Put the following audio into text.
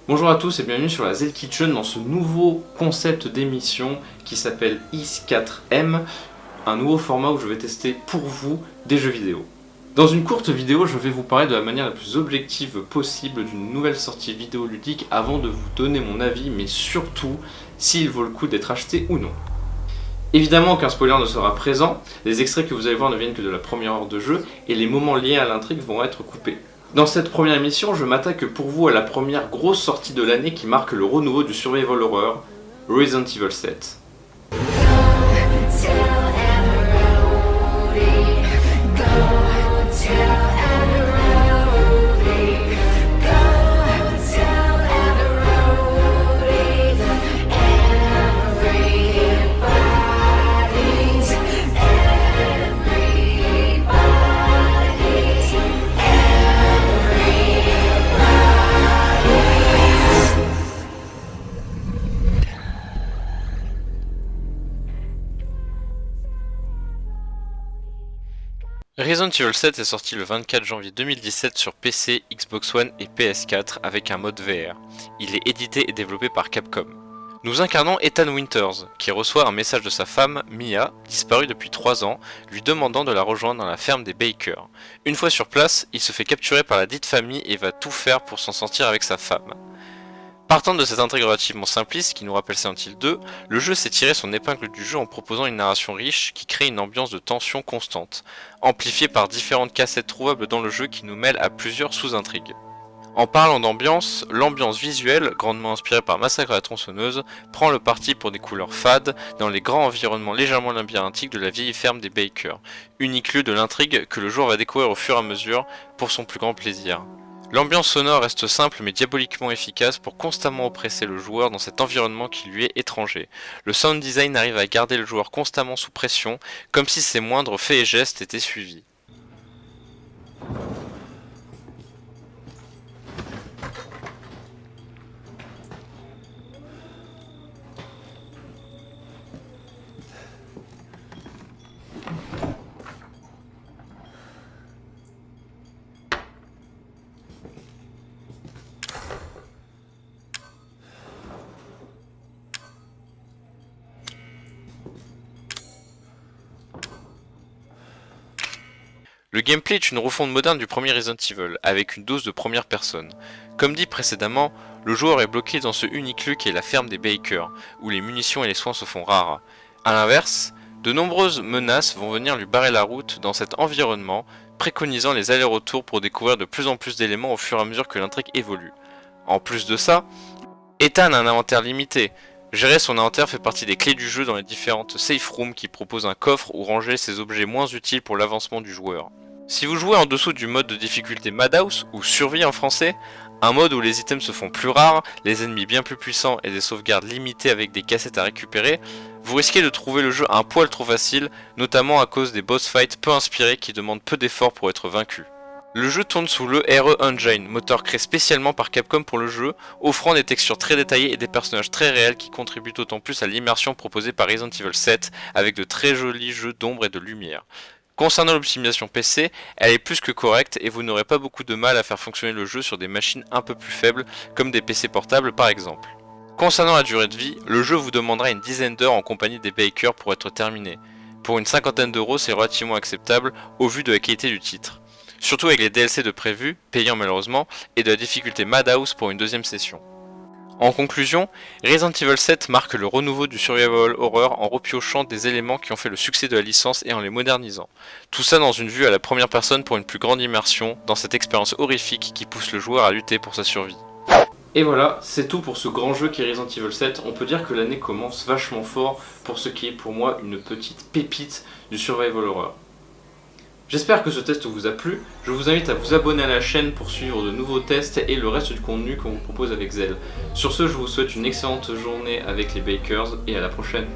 Bonjour à tous et bienvenue sur la Z Kitchen dans ce nouveau concept d'émission qui s'appelle Is4M, un nouveau format où je vais tester pour vous des jeux vidéo. Dans une courte vidéo, je vais vous parler de la manière la plus objective possible d'une nouvelle sortie vidéoludique avant de vous donner mon avis, mais surtout s'il vaut le coup d'être acheté ou non. Évidemment aucun spoiler ne sera présent, les extraits que vous allez voir ne viennent que de la première heure de jeu et les moments liés à l'intrigue vont être coupés. Dans cette première émission, je m'attaque pour vous à la première grosse sortie de l'année qui marque le renouveau du survival horror, Resident Evil 7. Resident Evil 7 est sorti le 24 janvier 2017 sur PC, Xbox One et PS4 avec un mode VR. Il est édité et développé par Capcom. Nous incarnons Ethan Winters, qui reçoit un message de sa femme, Mia, disparue depuis 3 ans, lui demandant de la rejoindre dans la ferme des Baker. Une fois sur place, il se fait capturer par la dite famille et va tout faire pour s'en sortir avec sa femme. Partant de cette intrigue relativement simpliste qui nous rappelle Silent Hill 2, le jeu s'est tiré son épingle du jeu en proposant une narration riche qui crée une ambiance de tension constante, amplifiée par différentes cassettes trouvables dans le jeu qui nous mêlent à plusieurs sous-intrigues. En parlant d'ambiance, l'ambiance visuelle, grandement inspirée par Massacre à la tronçonneuse, prend le parti pour des couleurs fades dans les grands environnements légèrement labyrinthiques de la vieille ferme des Baker, unique lieu de l'intrigue que le joueur va découvrir au fur et à mesure pour son plus grand plaisir. L'ambiance sonore reste simple mais diaboliquement efficace pour constamment oppresser le joueur dans cet environnement qui lui est étranger. Le sound design arrive à garder le joueur constamment sous pression, comme si ses moindres faits et gestes étaient suivis. Le gameplay est une refonte moderne du premier Resident Evil, avec une dose de première personne. Comme dit précédemment, le joueur est bloqué dans ce unique lieu qui est la ferme des Baker, où les munitions et les soins se font rares. A l'inverse, de nombreuses menaces vont venir lui barrer la route dans cet environnement, préconisant les allers-retours pour découvrir de plus en plus d'éléments au fur et à mesure que l'intrigue évolue. En plus de ça, Ethan a un inventaire limité. Gérer son inventaire fait partie des clés du jeu dans les différentes safe rooms qui proposent un coffre où ranger ses objets moins utiles pour l'avancement du joueur. Si vous jouez en dessous du mode de difficulté Madhouse, ou Survie en français, un mode où les items se font plus rares, les ennemis bien plus puissants et des sauvegardes limitées avec des cassettes à récupérer, vous risquez de trouver le jeu un poil trop facile, notamment à cause des boss fights peu inspirés qui demandent peu d'efforts pour être vaincus. Le jeu tourne sous le RE Engine, moteur créé spécialement par Capcom pour le jeu, offrant des textures très détaillées et des personnages très réels qui contribuent d'autant plus à l'immersion proposée par Resident Evil 7 avec de très jolis jeux d'ombre et de lumière. Concernant l'optimisation PC, elle est plus que correcte et vous n'aurez pas beaucoup de mal à faire fonctionner le jeu sur des machines un peu plus faibles comme des PC portables par exemple. Concernant la durée de vie, le jeu vous demandera une dizaine d'heures en compagnie des Baker pour être terminé. Pour une cinquantaine d'euros, c'est relativement acceptable au vu de la qualité du titre. Surtout avec les DLC de prévu, payants malheureusement, et de la difficulté Madhouse pour une deuxième session. En conclusion, Resident Evil 7 marque le renouveau du survival horror en repiochant des éléments qui ont fait le succès de la licence et en les modernisant. Tout ça dans une vue à la première personne pour une plus grande immersion dans cette expérience horrifique qui pousse le joueur à lutter pour sa survie. Et voilà, c'est tout pour ce grand jeu qui est Resident Evil 7. On peut dire que l'année commence vachement fort pour ce qui est pour moi une petite pépite du survival horror. J'espère que ce test vous a plu, je vous invite à vous abonner à la chaîne pour suivre de nouveaux tests et le reste du contenu qu'on vous propose avec Zelle. Sur ce, je vous souhaite une excellente journée avec les Bakers et à la prochaine.